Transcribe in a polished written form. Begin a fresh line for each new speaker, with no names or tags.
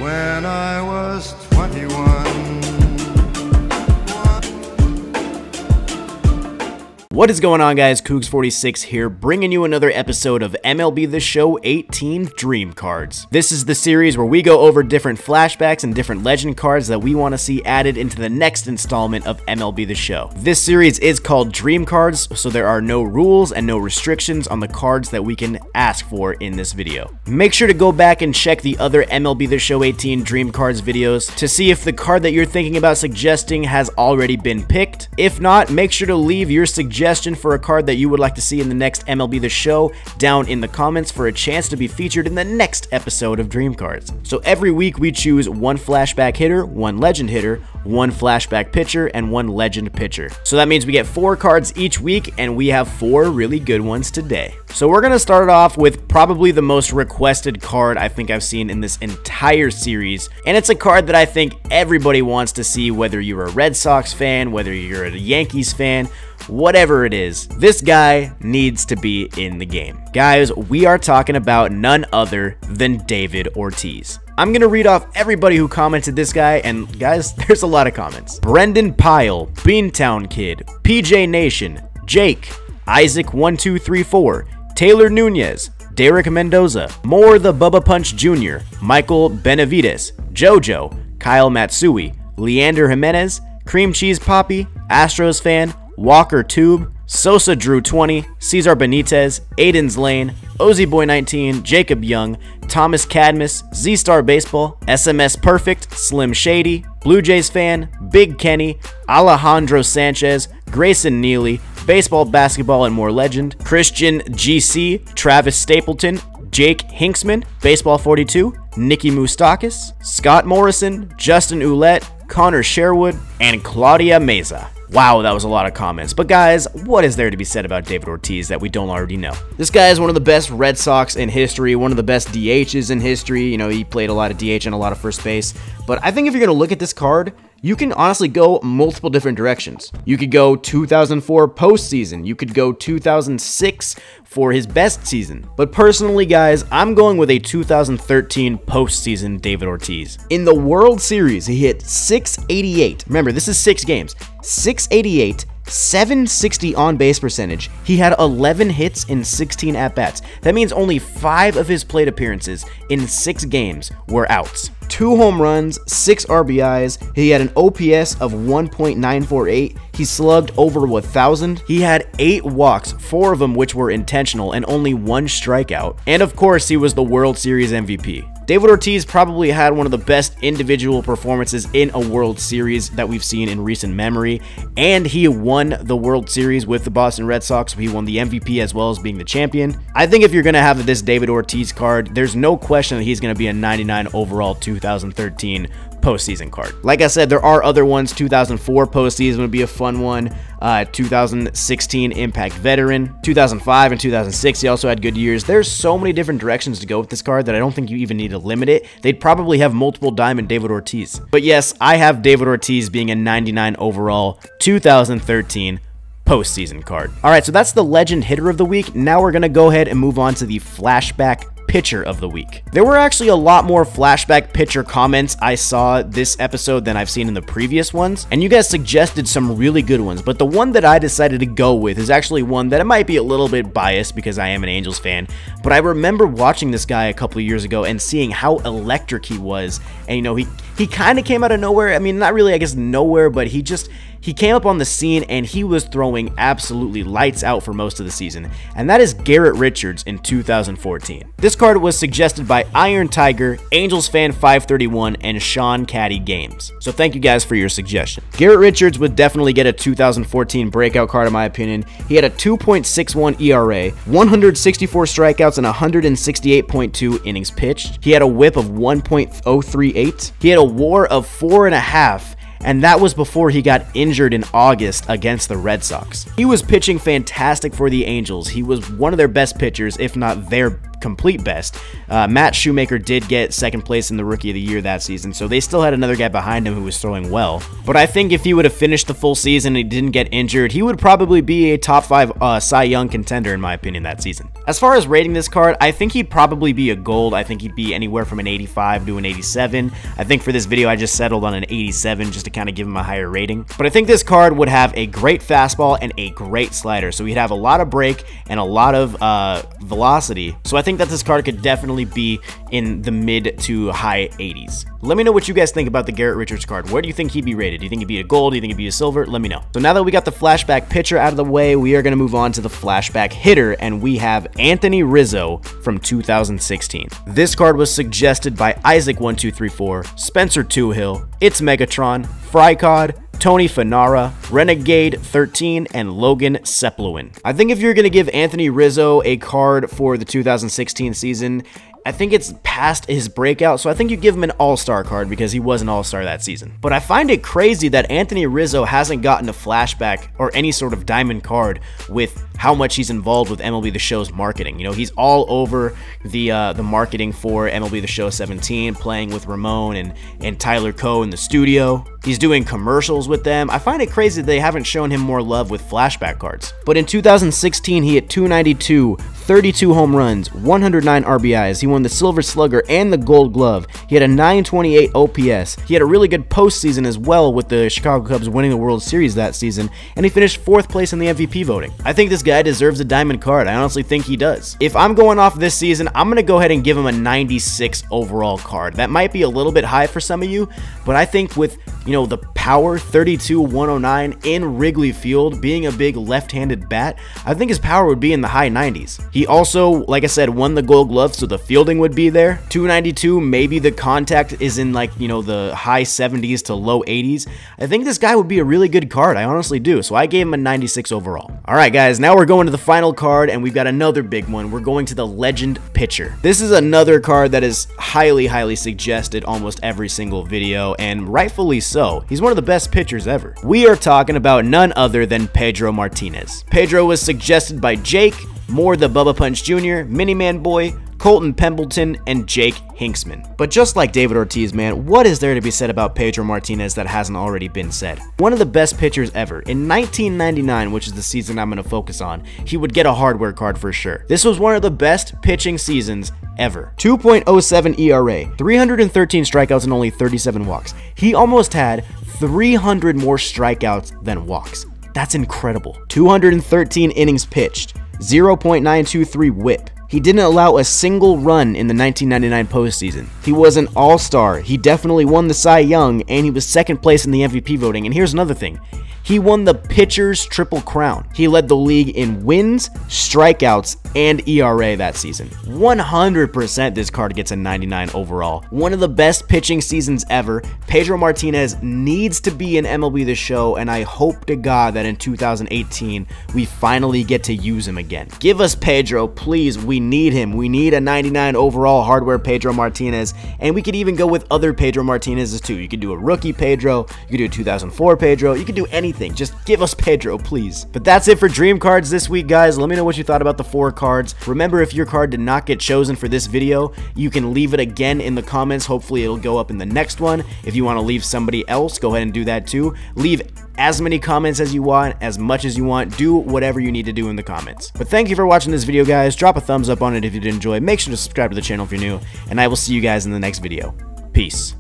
when I was 21.
What is going on, guys? Cougs46 here, bringing you another episode of MLB The Show 18 Dream Cards. This is the series where we go over different flashbacks and different legend cards that we want to see added into the next installment of MLB The Show. This series is called Dream Cards, so there are no rules and no restrictions on the cards that we can ask for in this video. Make sure to go back and check the other MLB The Show 18 Dream Cards videos to see if the card that you're thinking about suggesting has already been picked. If not, make sure to leave your suggestion for a card that you would like to see in the next MLB The Show down in the comments for a chance to be featured in the next episode of Dream Cards. So every week we choose one flashback hitter, one legend hitter, one flashback pitcher, and one legend pitcher. So that means we get 4 cards each week, and we have 4 really good ones today. So we're going to start it off with probably the most requested card I think I've seen in this entire series, and it's a card that I think everybody wants to see, whether you're a Red Sox fan, whether you're a Yankees fan, whatever it is. This guy needs to be in the game. Guys, we are talking about none other than David Ortiz. I'm going to read off everybody who commented this guy, and guys, there's a lot of comments. Brendan Pyle, Beantown Kid, PJ Nation, Jake, Isaac1234, Taylor Nunez, Derek Mendoza, Moore the Bubba Punch Jr., Michael Benavides, Jojo, Kyle Matsui, Leander Jimenez, Cream Cheese Poppy, Astros Fan, Walker Tube, Sosa Drew 20, Cesar Benitez, Aiden's Lane, Ozzy Boy 19, Jacob Young, Thomas Cadmus, Z-Star Baseball, SMS Perfect, Slim Shady, Blue Jays Fan, Big Kenny, Alejandro Sanchez, Grayson Neely, Baseball, Basketball, and More Legend, Christian GC, Travis Stapleton, Jake Hinksman, Baseball 42, Nikki Moustakis, Scott Morrison, Justin Ouellette, Connor Sherwood, and Claudia Meza. Wow, that was a lot of comments. But guys, what is there to be said about David Ortiz that we don't already know? This guy is one of the best Red Sox in history, one of the best DHs in history. You know, he played a lot of DH and a lot of first base. But I think if you're going to look at this card, you can honestly go multiple different directions. You could go 2004 postseason. You could go 2006 for his best season. But personally, guys, I'm going with a 2013 postseason David Ortiz. In the World Series, he hit 688. Remember, this is 6 games. 688, 760 on-base percentage. He had 11 hits in 16 at-bats. That means only 5 of his plate appearances in 6 games were outs. 2 home runs, 6 RBIs. He had an OPS of 1.948. He slugged over 1,000. He had 8 walks, 4 of them which were intentional, and only 1 strikeout. And of course, he was the World Series MVP. David Ortiz probably had one of the best individual performances in a World Series that we've seen in recent memory, and he won the World Series with the Boston Red Sox. He won the MVP as well as being the champion. I think if you're going to have this David Ortiz card, there's no question that he's going to be a 99 overall 2013 postseason card. Like I said, there are other ones. 2004 postseason would be a fun one. 2016 Impact Veteran. 2005 and 2006, he also had good years. There's so many different directions to go with this card that I don't think you even need to limit it. They'd probably have multiple diamond David Ortiz. But yes, I have David Ortiz being a 99 overall 2013 postseason card. All right, so that's the legend hitter of the week. Now we're going to go ahead and move on to the flashback pitcher of the week. There were actually a lot more flashback pitcher comments I saw this episode than I've seen in the previous ones, and you guys suggested some really good ones, but the one that I decided to go with is actually one that it might be a little bit biased because I am an Angels fan, but I remember watching this guy a couple of years ago and seeing how electric he was, and you know, he kind of came out of nowhere. I mean, not really, I guess nowhere, but he came up on the scene and he was throwing absolutely lights out for most of the season, and that is Garrett Richards in 2014. This card was suggested by Iron Tiger, Angels Fan 531, and Sean Caddy Games. So thank you guys for your suggestion. Garrett Richards would definitely get a 2014 breakout card in my opinion. He had a 2.61 ERA, 164 strikeouts, and 168.2 innings pitched. He had a whip of 1.038. He had a WAR of 4.5. and that was before he got injured in August against the Red Sox. He was pitching fantastic for the Angels. He was one of their best pitchers, if not their complete best. Matt Shoemaker did get second place in the Rookie of the Year that season, so they still had another guy behind him who was throwing well. But I think if he would have finished the full season and he didn't get injured, he would probably be a top 5 Cy Young contender in my opinion that season. As far as rating this card, I think he'd probably be a gold. I think he'd be anywhere from an 85 to an 87. I think for this video I just settled on an 87 just to kind of give him a higher rating. But I think this card would have a great fastball and a great slider, so he'd have a lot of break and a lot of velocity. So I think that this card could definitely be in the mid to high 80s. Let me know what you guys think about the Garrett Richards card. Where do you think he'd be rated? Do you think he'd be a gold? Do you think he'd be a silver? Let me know. So now that we got the flashback pitcher out of the way, we are going to move on to the flashback hitter, and we have Anthony Rizzo from 2016. This card was suggested by Isaac1234, Spencer Toohill, It's Megatron, Frykod, Tony Fanara, Renegade 13, and Logan Sepulwin. I think if you're going to give Anthony Rizzo a card for the 2016 season, I think it's past his breakout, so I think you give him an all-star card because he was an all-star that season. But I find it crazy that Anthony Rizzo hasn't gotten a flashback or any sort of diamond card with how much he's involved with MLB The Show's marketing. You know, he's all over the marketing for MLB The Show 17, playing with Ramon and Tyler Coe in the studio. He's doing commercials with them. I find it crazy that they haven't shown him more love with flashback cards. But in 2016, he hit 292, 32 home runs, 109 RBIs. He won the Silver Slugger and the Gold Glove. He had a 928 OPS. He had a really good postseason as well, with the Chicago Cubs winning the World Series that season, and he finished 4th place in the MVP voting. I think this guy deserves a diamond card. I honestly think he does. If I'm going off this season, I'm going to go ahead and give him a 96 overall card. That might be a little bit high for some of you, but I think with, you know, the power 32-109 in Wrigley Field, being a big left-handed bat, I think his power would be in the high 90s. He also, like I said, won the Gold Glove, so the fielding would be there. 292, maybe the contact is in, like, you know, the high 70s to low 80s. I think this guy would be a really good card. I honestly do. So I gave him a 96 overall. All right, guys, now we're going to the final card, and we've got another big one. We're going to the Legend Pitcher. This is another card that is highly, highly suggested almost every single video, and rightfully so. He's one of the best pitchers ever. We are talking about none other than Pedro Martinez. Pedro was suggested by Jake, Moore the Bubba Punch Jr., Miniman Boy, Colton Pembleton, and Jake Hinksman. But just like David Ortiz, man, what is there to be said about Pedro Martinez that hasn't already been said? One of the best pitchers ever. In 1999, which is the season I'm going to focus on, he would get a hardware card for sure. This was one of the best pitching seasons ever. 2.07 ERA, 313 strikeouts, and only 37 walks. He almost had 300 more strikeouts than walks. That's incredible. 213 innings pitched, 0.923 whip. He didn't allow a single run in the 1999 postseason. He was an all-star. He definitely won the Cy Young, and he was 2nd place in the MVP voting. And here's another thing. He won the pitcher's triple crown. He led the league in wins, strikeouts, and ERA that season. 100% this card gets a 99 overall. One of the best pitching seasons ever. Pedro Martinez needs to be in MLB The Show, and I hope to God that in 2018 we finally get to use him again. Give us Pedro, please. We need him. We need a 99 overall hardware Pedro Martinez, and we could even go with other Pedro Martinez's too. You could do a rookie Pedro, you could do a 2004 Pedro, you could do anything. Just give us Pedro, please. But that's it for Dream Cards this week, guys. Let me know what you thought about the 4 cards. Remember, if your card did not get chosen for this video, you can leave it again in the comments. Hopefully, it'll go up in the next one. If you want to leave somebody else, go ahead and do that too. Leave as many comments as you want, as much as you want. Do whatever you need to do in the comments. But thank you for watching this video, guys. Drop a thumbs up on it if you did enjoy. Make sure to subscribe to the channel if you're new, and I will see you guys in the next video. Peace.